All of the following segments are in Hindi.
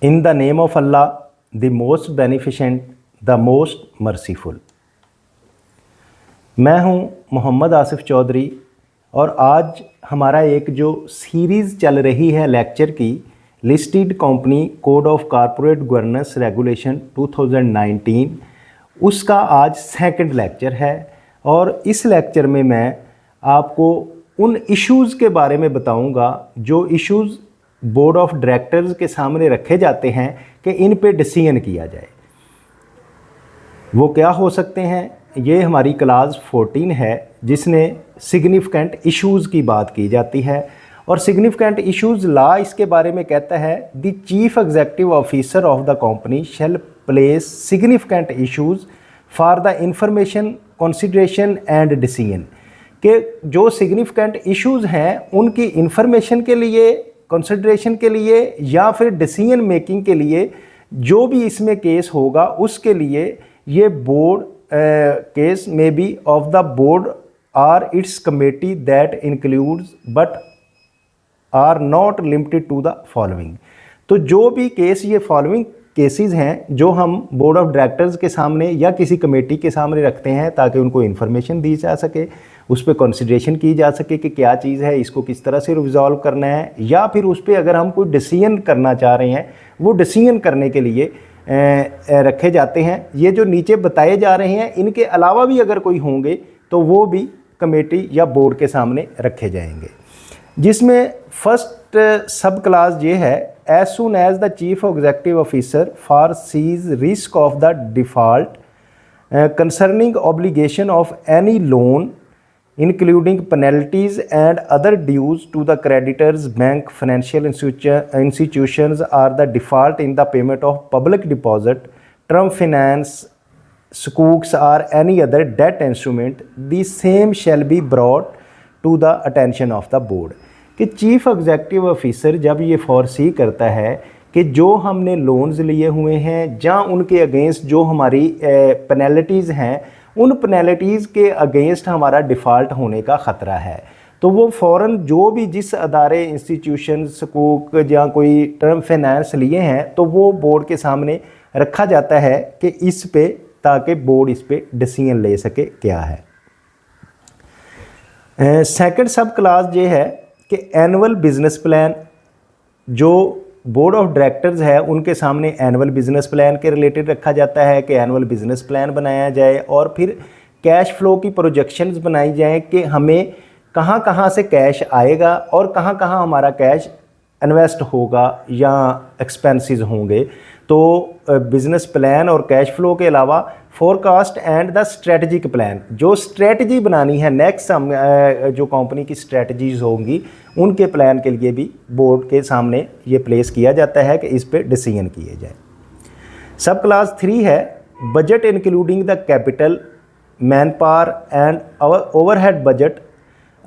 In the name of Allah the most beneficent the most merciful. मैं हूं मोहम्मद आसिफ चौधरी और आज हमारा एक जो सीरीज़ चल रही है लेक्चर की, listed company code of corporate governance regulation 2019, उसका आज सेकंड लेक्चर है। और इस लेक्चर में मैं आपको उन इश्यूज़ के बारे में बताऊंगा जो इश्यूज़ बोर्ड ऑफ डायरेक्टर्स के सामने रखे जाते हैं कि इन पे डिसीजन किया जाए। वो क्या हो सकते हैं? ये हमारी क्लास 14 है जिसने सिग्निफिकेंट इश्यूज़ की बात की जाती है। और सिग्निफिकेंट इश्यूज़ लॉ इसके बारे में कहता है the chief executive officer of the company shall place significant issues for the information consideration and decision, कि जो सिग्निफिकेंट इश्यूज़ हैं उनकी इंफॉर्मेशन के लिए, कंसिडरेशन के लिए या फिर डिसीजन मेकिंग के लिए जो भी इसमें केस होगा उसके लिए ये बोर्ड केस में be of the board or its committee that includes but are not limited to the following. तो जो भी केस, ये फॉलोइंग केसेस हैं जो हम बोर्ड ऑफ डायरेक्टर्स के सामने या किसी कमेटी के सामने रखते हैं ताकि उनको इन्फॉर्मेशन दी जा सके, उस पर कंसिडरेशन की जा सके कि क्या चीज़ है, इसको किस तरह से रिजॉल्व करना है, या फिर उस पर अगर हम कोई डिसीजन करना चाह रहे हैं वो डिसीजन करने के लिए रखे जाते हैं। ये जो नीचे बताए जा रहे हैं इनके अलावा भी अगर कोई होंगे तो वो भी कमेटी या बोर्ड के सामने रखे जाएंगे, जिसमें फर्स्ट सब क्लास ये है, as soon as the chief executive officer foresees risk of the default concerning obligation of any loan including penalties and other dues to the creditors, bank, financial institutions or the default in the payment of public deposit, term finance, sukuk or any other debt instrument, the same shall be brought to the attention of the board। कि चीफ एग्जीक्यूटिव ऑफिसर जब ये फोरसी करता है कि जो हमने लोन्स लिए हुए हैं या उनके अगेंस्ट जो हमारी पेनल्टीज़ हैं, उन पेनल्टीज़ के अगेंस्ट हमारा डिफ़ॉल्ट होने का ख़तरा है, तो वो फ़ौरन जो भी जिस अदारे, इंस्टीट्यूशन, सकूक या कोई टर्म फाइनेंस लिए हैं तो वो बोर्ड के सामने रखा जाता है कि इस पे, ताकि बोर्ड इस पे डिसीजन ले सके क्या है। सेकंड सब क्लास ये है कि एनुअल बिजनेस प्लान, जो बोर्ड ऑफ डायरेक्टर्स है उनके सामने एनुअल बिजनेस प्लान के रिलेटेड रखा जाता है कि एनुअल बिजनेस प्लान बनाया जाए और फिर कैश फ्लो की प्रोजेक्शंस बनाई जाए कि हमें कहाँ कहाँ से कैश आएगा और कहाँ कहाँ हमारा कैश इन्वेस्ट होगा या एक्सपेंसेस होंगे। तो बिज़नेस प्लान और कैश फ्लो के अलावा forecast and the strategic plan, जो स्ट्रेटजी बनानी है नेक्स्ट जो कंपनी की स्ट्रेटजीज होंगी उनके प्लान के लिए भी बोर्ड के सामने ये प्लेस किया जाता है कि इस पे डिसीजन किए जाए। सब क्लास 3 है budget including the capital, man power and overhead budget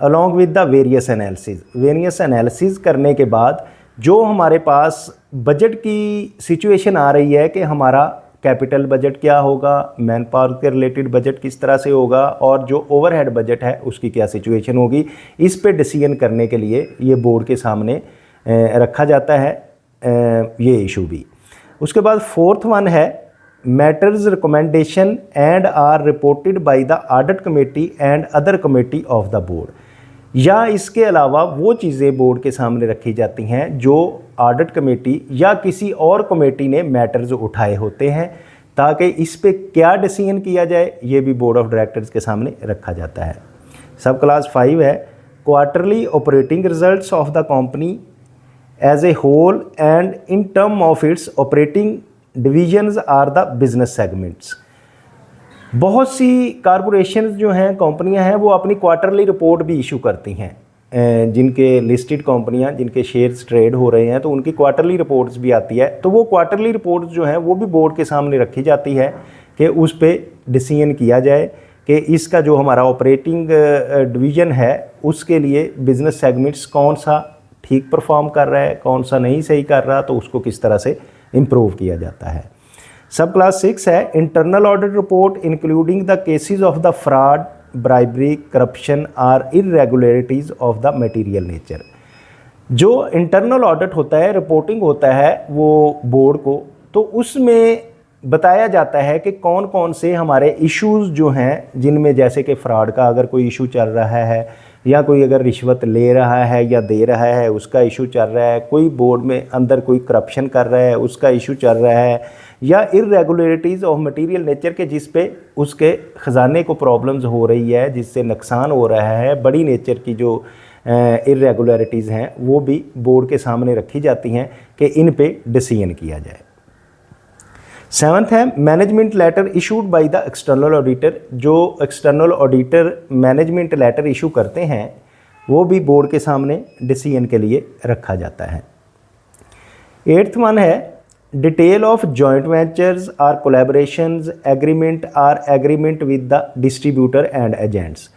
along with the various analysis. Various analysis करने के बाद जो हमारे पास बजट की सिचुएशन आ रही है कि हमारा कैपिटल बजट क्या होगा, मैन पावर के रिलेटेड बजट किस तरह से होगा और जो ओवरहेड बजट है उसकी क्या सिचुएशन होगी, इस पे डिसीजन करने के लिए ये बोर्ड के सामने रखा जाता है ये इशू भी। उसके बाद फोर्थ वन है matters recommendation and or reported by the audit committee and other committee of the board, या इसके अलावा वो चीज़ें बोर्ड के सामने रखी जाती हैं जो ऑडिट कमेटी या किसी और कमेटी ने मैटर्स उठाए होते हैं ताकि इस पे क्या डिसीजन किया जाए, ये भी बोर्ड ऑफ डायरेक्टर्स के सामने रखा जाता है। सब क्लास 5 है quarterly operating results of the company as a whole and in term of its operating divisions or the business segments. बहुत सी कॉरपोरेशंस जो हैं, कंपनियां हैं, वो अपनी क्वार्टरली रिपोर्ट भी इशू करती हैं। जिनके लिस्टेड कंपनियां, जिनके शेयर्स ट्रेड हो रहे हैं तो उनकी क्वार्टरली रिपोर्ट्स भी आती है, तो वो क्वार्टरली रिपोर्ट्स जो हैं वो भी बोर्ड के सामने रखी जाती है कि उस पे डिसीजन किया जाए कि इसका जो हमारा ऑपरेटिंग डिवीज़न है उसके लिए बिज़नेस सेगमेंट्स कौन सा ठीक परफॉर्म कर रहा है, कौन सा नहीं सही कर रहा, तो उसको किस तरह से इम्प्रूव किया जाता है। सब क्लास 6 है internal audit report including the cases of the fraud, bribery, corruption और irregularities of the material nature. जो इंटरनल ऑडिट होता है, रिपोर्टिंग होता है वो बोर्ड को, तो उसमें बताया जाता है कि कौन कौन से हमारे इश्यूज़ जो हैं जिनमें, जैसे कि फ़्रॉड का अगर कोई इशू चल रहा है, या कोई अगर रिश्वत ले रहा है या दे रहा है उसका इशू चल रहा है, कोई बोर्ड में अंदर कोई करप्शन कर रहा है उसका इशू चल रहा है, या इरेगुलरिटीज़ ऑफ मटेरियल नेचर के जिस पे उसके ख़जाने को प्रॉब्लम्स हो रही है, जिससे नुकसान हो रहा है, बड़ी नेचर की जो इरेगुलरिटीज़ हैं वो भी बोर्ड के सामने रखी जाती हैं कि इन पे डिसीजन किया जाए। 7th है management letter issued by the external auditor. जो external auditor management letter issue करते हैं वो भी बोर्ड के सामने डिसीजन के लिए रखा जाता है। 8th वन है detail of joint ventures or collaborations agreement with the distributor and agents.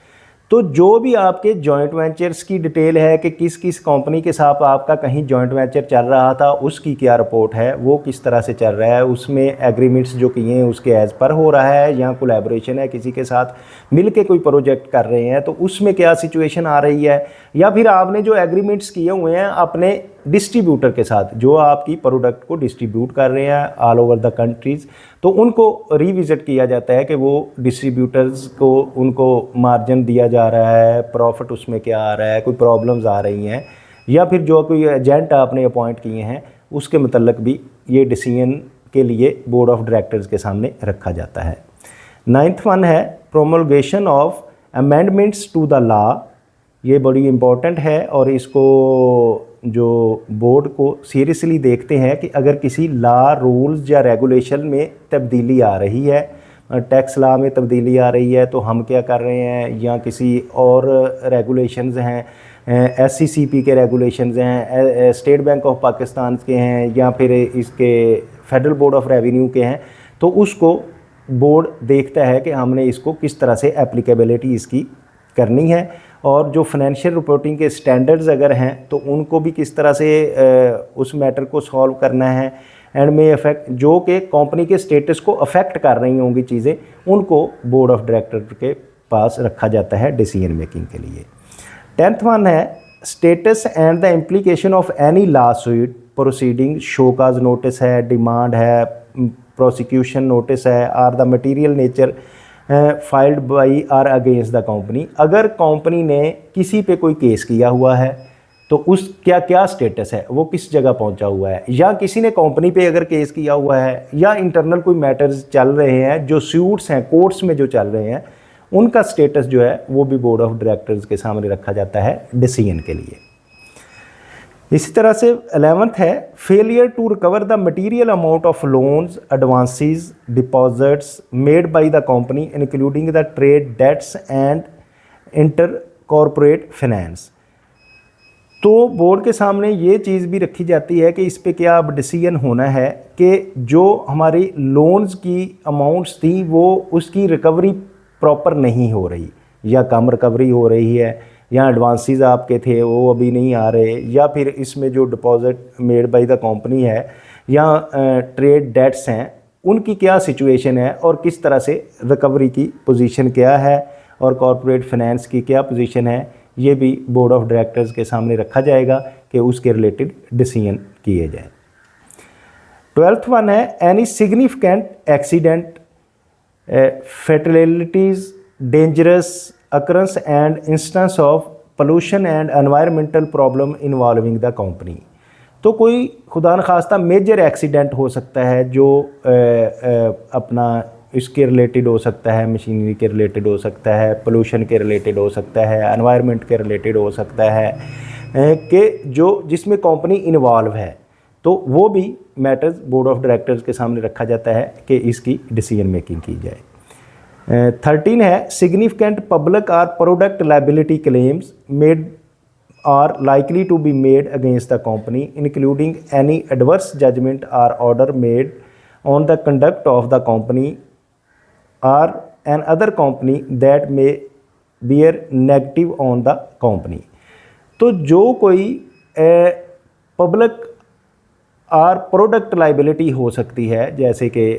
तो जो भी आपके जॉइंट वेंचर्स की डिटेल है कि किस किस कंपनी के साथ आपका कहीं जॉइंट वेंचर चल रहा था, उसकी क्या रिपोर्ट है, वो किस तरह से चल रहा है, उसमें एग्रीमेंट्स जो किए हैं उसके एज़ पर हो रहा है, या कोलैबोरेशन है किसी के साथ मिल के कोई प्रोजेक्ट कर रहे हैं तो उसमें क्या सिचुएशन आ रही है, या फिर आपने जो एग्रीमेंट्स किए हुए हैं अपने डिस्ट्रीब्यूटर के साथ जो आपकी प्रोडक्ट को डिस्ट्रीब्यूट कर रहे हैं ऑल ओवर द कंट्रीज़, तो उनको रिविज़िट किया जाता है कि वो डिस्ट्रीब्यूटर्स को उनको मार्जिन दिया जा रहा है, प्रॉफिट उसमें क्या आ रहा है, कोई प्रॉब्लम्स आ रही हैं, या फिर जो कोई एजेंट आपने अपॉइंट किए हैं उसके मतलब भी ये डिसीजन के लिए बोर्ड ऑफ डायरेक्टर्स के सामने रखा जाता है। 9th वन है promulgation of amendments to the law. ये बड़ी इम्पॉर्टेंट है और इसको जो बोर्ड को सीरियसली देखते हैं कि अगर किसी लॉ रूल्स या रेगुलेशन में तब्दीली आ रही है, टैक्स लॉ में तब्दीली आ रही है तो हम क्या कर रहे हैं, या किसी और रेगुलेशंस हैं, SCCP के रेगुलेशंस हैं, स्टेट बैंक ऑफ पाकिस्तान के हैं, या फिर इसके फेडरल बोर्ड ऑफ रेवेन्यू के हैं, तो उसको बोर्ड देखता है कि हमने इसको किस तरह से एप्लीकेबिलिटी इसकी करनी है, और जो फाइनेंशियल रिपोर्टिंग के स्टैंडर्ड्स अगर हैं तो उनको भी किस तरह से उस मैटर को सॉल्व करना है, एंड में अफेक्ट जो कि कंपनी के स्टेटस को अफेक्ट कर रही होंगी चीज़ें, उनको बोर्ड ऑफ डायरेक्टर के पास रखा जाता है डिसीजन मेकिंग के लिए। 10th वन है status and the implication of any law suit proceeding, show cause notice है, डिमांड है, प्रोसिक्यूशन नोटिस है, or the material nature filed by or against the company. अगर कंपनी ने किसी पे कोई केस किया हुआ है तो उस क्या स्टेटस है, वो किस जगह पहुंचा हुआ है, या किसी ने कंपनी पे अगर केस किया हुआ है, या इंटरनल कोई मैटर्स चल रहे हैं जो सूट्स हैं कोर्ट्स में जो चल रहे हैं, उनका स्टेटस जो है वो भी बोर्ड ऑफ डायरेक्टर्स के सामने रखा जाता है डिसीजन के लिए। इसी तरह से 11th है failure to recover the material amount of loans advances deposits made by the company including the trade debts and inter corporate finance. तो बोर्ड के सामने ये चीज़ भी रखी जाती है कि इस पे क्या अब डिसीजन होना है कि जो हमारी लोन्स की अमाउंट्स थी वो उसकी रिकवरी प्रॉपर नहीं हो रही, या कम रिकवरी हो रही है, या एडवांसेस आपके थे वो अभी नहीं आ रहे, या फिर इसमें जो deposit made by the company है या ट्रेड डेट्स हैं उनकी क्या सिचुएशन है और किस तरह से रिकवरी की पोजीशन क्या है, और कॉरपोरेट फाइनेंस की क्या पोजीशन है, ये भी बोर्ड ऑफ डायरेक्टर्स के सामने रखा जाएगा कि उसके रिलेटेड डिसीजन किए जाए। 12th वन है any significant accident, fatalities, dangerous occurrence and instance of pollution and environmental problem involving the company। तो कोई खुदा न खास्ता मेजर एक्सीडेंट हो सकता है जो अपना इसके रिलेटेड हो सकता है, मशीनरी के रिलेटेड हो सकता है, पोल्यूशन के रिलेटेड हो सकता है, एनवायरनमेंट के रिलेटेड हो सकता है, कि जो जिसमें कंपनी इन्वॉल्व है, तो वो भी मैटर्स बोर्ड ऑफ डायरेक्टर्स के सामने रखा जाता है कि इसकी डिसीजन मेकिंग की जाए। 13 है significant public or product liability claims made or likely to be made against the company including any adverse judgement or order made on the conduct of the company or an other company that may bear negative on the company. तो जो कोई पब्लिक आर प्रोडक्ट लाइबिलिटी हो सकती है, जैसे कि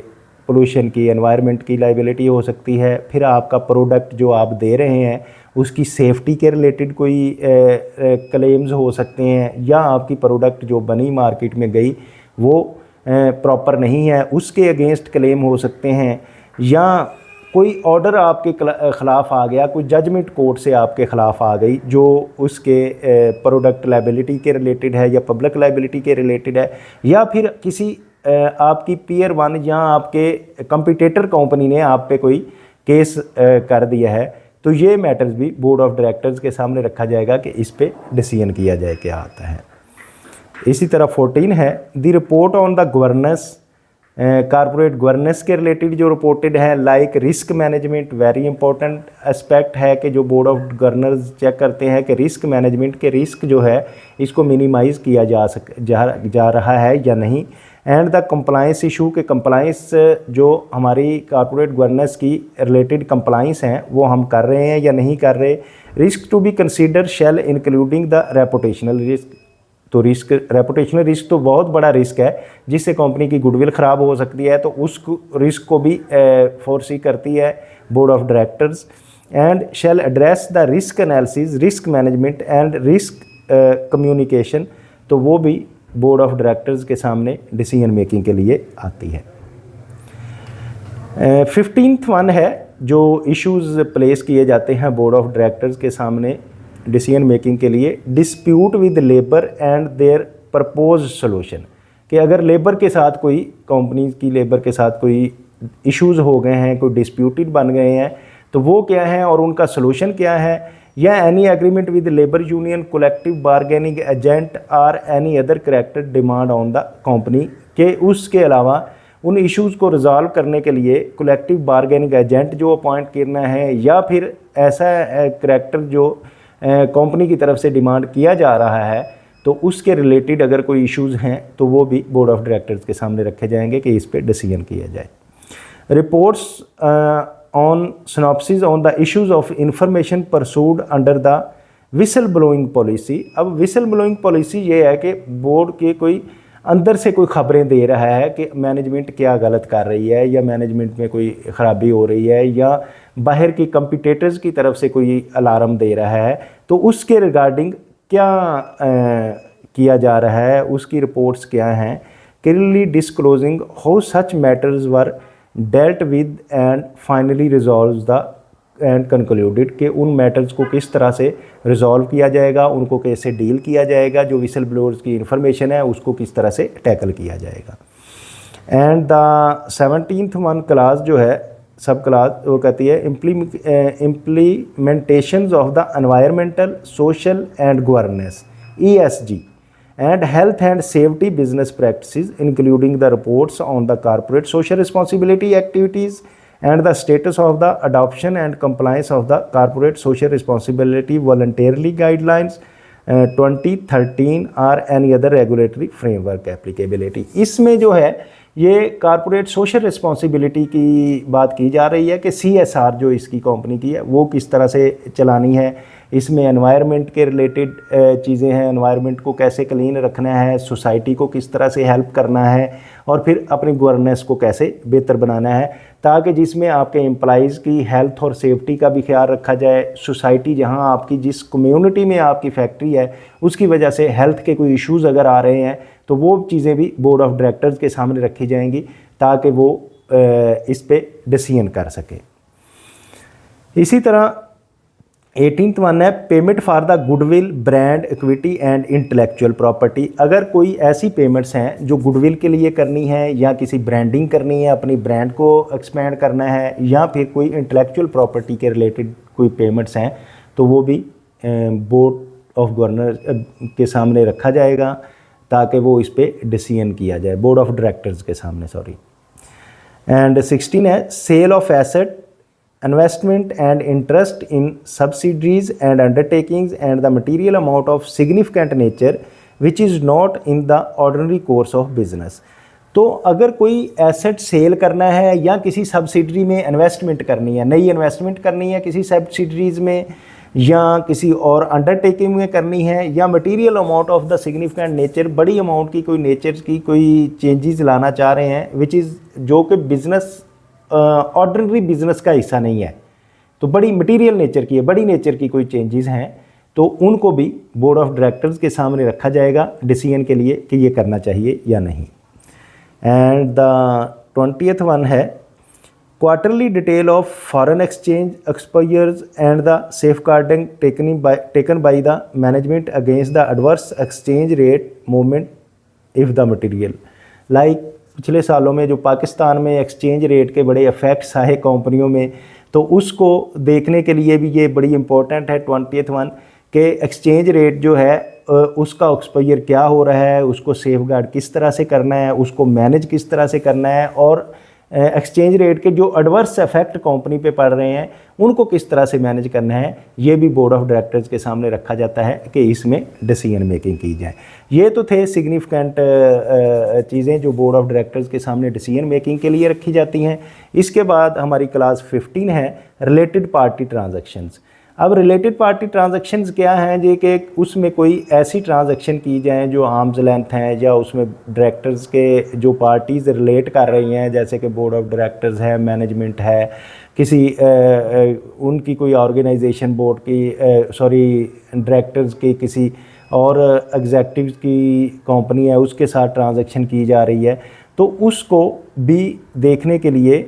पोल्यूशन की, एनवायरनमेंट की लाइबिलिटी हो सकती है, फिर आपका प्रोडक्ट जो आप दे रहे हैं उसकी सेफ्टी के रिलेटेड कोई क्लेम्स हो सकते हैं, या आपकी प्रोडक्ट जो बनी मार्केट में गई वो प्रॉपर नहीं है उसके अगेंस्ट क्लेम हो सकते हैं, या कोई ऑर्डर आपके ख़िलाफ़ आ गया, कोई जजमेंट कोर्ट से आपके ख़िलाफ़ आ गई जो उसके प्रोडक्ट लाइबिलिटी के रिलेटेड है या पब्लिक लाइबिलिटी के रिलेटेड है, या फिर किसी आपकी पीयर वन या आपके कंपटीटर कंपनी ने आप पे कोई केस कर दिया है, तो ये मैटर्स भी बोर्ड ऑफ डायरेक्टर्स के सामने रखा जाएगा कि इस पे डिसीजन किया जाए क्या आता है। इसी तरह 14 है the report on the governance, corporate governance के रिलेटेड जो रिपोर्टेड है, like risk management, very important aspect है कि जो बोर्ड ऑफ गवर्नर्स चेक करते हैं कि रिस्क मैनेजमेंट के रिस्क जो है इसको मिनिमाइज़ किया जा रहा है या नहीं, एंड द कंप्लाइंस इशू के कंप्लाइंस जो हमारी कारपोरेट गवर्नेंस की रिलेटेड कंप्लाइंस हैं वो हम कर रहे हैं या नहीं कर रहे। Risk to be consider shall including the reputational risk, तो रिस्क रेपुटेशनल रिस्क तो बहुत बड़ा रिस्क है जिससे कंपनी की गुडविल ख़राब हो सकती है, तो उस रिस्क को भी फोरसी करती है board of directors. And shall address the risk analysis, risk management and risk communication, तो वो भी बोर्ड ऑफ डायरेक्टर्स के सामने डिसीजन मेकिंग के लिए आती है। 15th वन है जो इश्यूज़ प्लेस किए जाते हैं बोर्ड ऑफ डायरेक्टर्स के सामने डिसीजन मेकिंग के लिए, dispute with labour and their propose solution, कि अगर लेबर के साथ कोई कंपनी की लेबर के साथ कोई इश्यूज़ हो गए हैं, कोई डिस्प्यूटेड बन गए हैं, तो वो क्या है और उनका सॉल्यूशन क्या है, या any agreement with labour union, collective bargaining agent और any other character demand on the company, के उसके अलावा उन इश्यूज़ को रिजॉल्व करने के लिए कलेक्टिव बारगेनिंग एजेंट जो अपॉइंट करना है, या फिर ऐसा करेक्टर जो कंपनी की तरफ से डिमांड किया जा रहा है, तो उसके रिलेटेड अगर कोई इश्यूज़ हैं तो वो भी बोर्ड ऑफ डायरेक्टर्स के सामने रखे जाएंगे कि इस पे डिसीजन किया जाए। Reports on synopsis on the issues of information pursued under the whistle blowing policy. अब विसल ब्लोइंग पॉलिसी ये है कि बोर्ड के कोई अंदर से कोई ख़बरें दे रहा है कि मैनेजमेंट क्या गलत कर रही है, या मैनेजमेंट में कोई ख़राबी हो रही है, या बाहर की कंपटीटर्स की तरफ से कोई अलार्म दे रहा है, तो उसके रिगार्डिंग क्या किया जा रहा है, उसकी रिपोर्ट्स क्या हैं, clearly disclosing how such matters were dealt with and finally resolve the end concluded, कि उन मैटर्स को किस तरह से रिजॉल्व किया जाएगा, उनको कैसे डील किया जाएगा, जो विसल ब्लोअर्स की इन्फॉर्मेशन है उसको किस तरह से टैकल किया जाएगा। And the 17th one class जो है सब क्लास वो कहती है implementations of the environmental social and governance ESG and health and safety business practices, including the reports on the corporate social responsibility activities and the status of the adoption and compliance of the corporate social responsibility voluntarily guidelines 2013 or any other regulatory framework applicability। इसमें जो है ये कॉर्पोरेट सोशल रिस्पॉन्सिबिलिटी की बात की जा रही है कि CSR जो इसकी कंपनी की है वो किस तरह से चलानी है, इसमें एनवायरनमेंट के रिलेटेड चीज़ें हैं, एनवायरनमेंट को कैसे क्लीन रखना है, सोसाइटी को किस तरह से हेल्प करना है, और फिर अपनी गवर्नेंस को कैसे बेहतर बनाना है, ताकि जिसमें आपके एम्प्लॉइज़ की हेल्थ और सेफ्टी का भी ख्याल रखा जाए। सोसाइटी जहां आपकी जिस कम्युनिटी में आपकी फैक्ट्री है उसकी वजह से हेल्थ के कोई इश्यूज़ अगर आ रहे हैं तो वो चीज़ें भी बोर्ड ऑफ डायरेक्टर्स के सामने रखी जाएंगी ताकि वो इस पे डिसीजन कर सके। इसी तरह 18th वन है payment for the goodwill brand equity and intellectual property. अगर कोई ऐसी पेमेंट्स हैं जो गुडविल के लिए करनी है, या किसी ब्रांडिंग करनी है, अपनी ब्रांड को एक्सपेंड करना है, या फिर कोई इंटेलेक्चुअल प्रॉपर्टी के रिलेटेड कोई पेमेंट्स हैं, तो वो भी बोर्ड ऑफ गवर्नर के सामने रखा जाएगा ताकि वो इस पे डिसीजन किया जाए, बोर्ड ऑफ डायरेक्टर्स के सामने, सॉरी। एंड 16 है sale of asset, investment and interest in subsidiaries and undertakings and the material amount of significant nature which is not in the ordinary course of business। तो अगर कोई एसेट सेल करना है या किसी सब्सिडरी में इन्वेस्टमेंट करनी है, नई इन्वेस्टमेंट करनी है किसी सब्सिडरीज में, या किसी और अंडरटेकिंग में करनी है, या material amount of the significant nature, बड़ी अमाउंट की कोई नेचर की कोई चेंजेस लाना चाह रहे हैं, विच इज़ जो कि बिज़नेस ऑर्डिनरी बिजनेस का हिस्सा नहीं है, तो बड़ी मटीरियल नेचर की है, बड़ी नेचर की कोई चेंजेस हैं, तो उनको भी बोर्ड ऑफ डायरेक्टर्स के सामने रखा जाएगा डिसीजन के लिए कि ये करना चाहिए या नहीं। एंड द 20th वन है quarterly detail of foreign exchange exposures and the safeguarding taken by the management against the adverse exchange rate movement if the material. Like पिछले सालों में जो पाकिस्तान में एक्सचेंज रेट के बड़े इफ़ेक्ट्स आए कंपनियों में, तो उसको देखने के लिए भी ये बड़ी इंपॉर्टेंट है 20th वन कि एक्सचेंज रेट जो है उसका एक्सपोजर क्या हो रहा है, उसको सेफगार्ड किस तरह से करना है, उसको मैनेज किस तरह से करना है, और एक्सचेंज रेट के जो एडवर्स इफेक्ट कंपनी पे पड़ रहे हैं उनको किस तरह से मैनेज करना है, ये भी बोर्ड ऑफ डायरेक्टर्स के सामने रखा जाता है कि इसमें डिसीजन मेकिंग की जाए। ये तो थे सिग्निफिकेंट चीज़ें जो बोर्ड ऑफ डायरेक्टर्स के सामने डिसीजन मेकिंग के लिए रखी जाती हैं। इसके बाद हमारी क्लास 15 है रिलेटेड पार्टी ट्रांजैक्शंस। अब रिलेटेड पार्टी ट्रांजैक्शंस क्या हैं जी, कि उसमें कोई ऐसी ट्रांजैक्शन की जाए जो आर्म्स लेंथ हैं, या उसमें डायरेक्टर्स के जो पार्टीज़ रिलेट कर रही हैं, जैसे कि बोर्ड ऑफ डायरेक्टर्स है, मैनेजमेंट है, किसी उनकी कोई ऑर्गेनाइजेशन बोर्ड की डायरेक्टर्स की किसी और एग्जेक्टिव की कंपनी है उसके साथ ट्रांजैक्शन की जा रही है, तो उसको भी देखने के लिए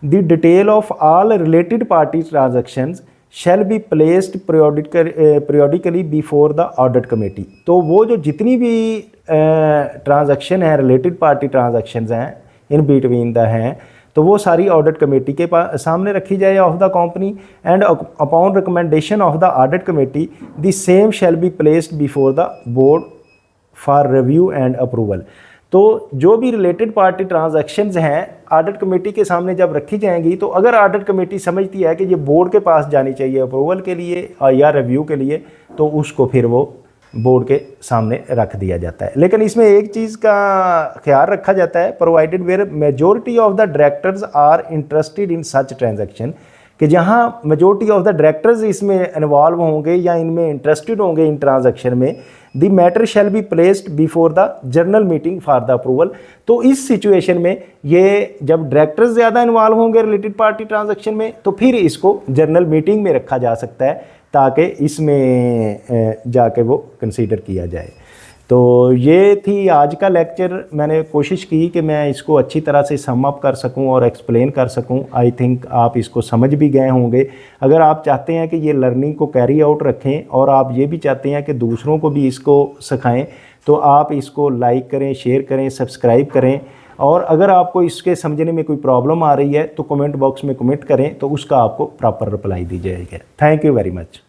the detail of all related party transactions shell be placed periodically before the audit committee. तो वो जो जितनी भी ट्रांजैक्शन है, रिलेटेड पार्टी ट्रांजैक्शंस हैं, इन बिटवीन द हैं, तो वो सारी ऑडिट कमेटी के सामने रखी जाए of the company, and upon recommendation of the audit committee the same shall be placed before the board for review and approval. तो जो भी रिलेटेड पार्टी ट्रांजैक्शंस हैं ऑडिट कमेटी के सामने जब रखी जाएंगी, तो अगर ऑडिट कमेटी समझती है कि ये बोर्ड के पास जानी चाहिए अप्रूवल के लिए या रिव्यू के लिए, तो उसको फिर वो बोर्ड के सामने रख दिया जाता है। लेकिन इसमें एक चीज़ का ख्याल रखा जाता है, provided where majority of the directors are interested in such transaction, कि जहाँ मेजॉरिटी ऑफ द डायरेक्टर्स इसमें इन्वॉल्व होंगे या इनमें इंटरेस्टेड होंगे इन ट्रांजैक्शन में, the matter shall be placed before the general meeting for the approval. तो इस सिचुएशन में ये जब डायरेक्टर्स ज़्यादा इन्वॉल्व होंगे रिलेटेड पार्टी ट्रांजैक्शन में, तो फिर इसको जनरल मीटिंग में रखा जा सकता है ताकि इसमें जाके वो कंसीडर किया जाए। तो ये थी आज का लेक्चर। मैंने कोशिश की कि मैं इसको अच्छी तरह से सम अप कर सकूं और एक्सप्लेन कर सकूं। आई थिंक आप इसको समझ भी गए होंगे। अगर आप चाहते हैं कि ये लर्निंग को कैरी आउट रखें और आप ये भी चाहते हैं कि दूसरों को भी इसको सिखाएं, तो आप इसको लाइक करें, शेयर करें, सब्सक्राइब करें। और अगर आपको इसके समझने में कोई प्रॉब्लम आ रही है तो कमेंट बॉक्स में कमेंट करें, तो उसका आपको प्रॉपर रिप्लाई दी जाएगी। Thank you very much.